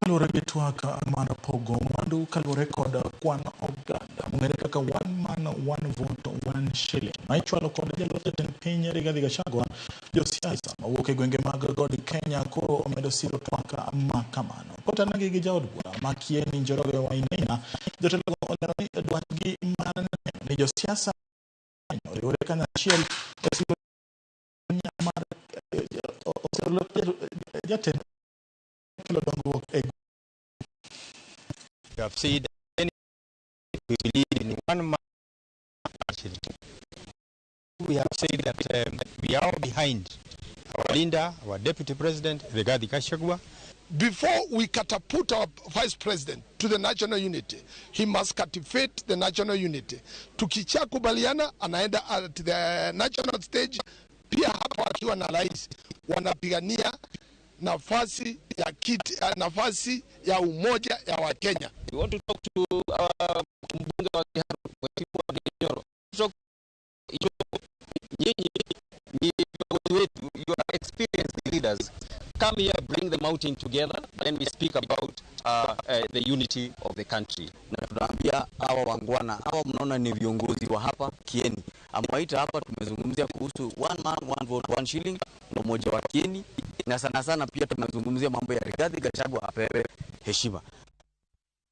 kaluwore gi twak mar pogo mwandu kaluwore kod kwan oganda mong'ere kaka one man one vote one shilling ma ichwalo kod jalup jatend piny Rigathi Gachagua. Josiasa mawuok e gwenge mag God Kenya koro omedo siro twak ma kamano. Kotanagi gi jaod bura ma Kieni Njoroge Wainaina, jotelo olero ni dwachgi mar neno ni josiasa oriwore kanyachiel e siro mar jatend We have said we believe in one man. We have said that we are behind our leader, our deputy president, Rigathi Gachagua. Before we catapult our vice president to the national unity, he must cultivate the national unity. Tukicha kubaliana anaenda at the national stage, pia hapa wakiwa na rais wanapigania nafasi ya kiti, nafasi ya umoja ya Wakenya. We want to talk to our mbunge wa Jotelo. So you are experienced leaders. Come here, bring the mountain together, then we speak about the unity of the country. Na tunaambia hawa wangwana, hawa mnaona ni viongozi wa hapa Kieni. Amwaita hapa tumezungumzia kuhusu one man one vote one shilling na umoja wa Kieni, na sana sana pia tumezungumzia mambo ya Rigathi Gachagua apewe heshima.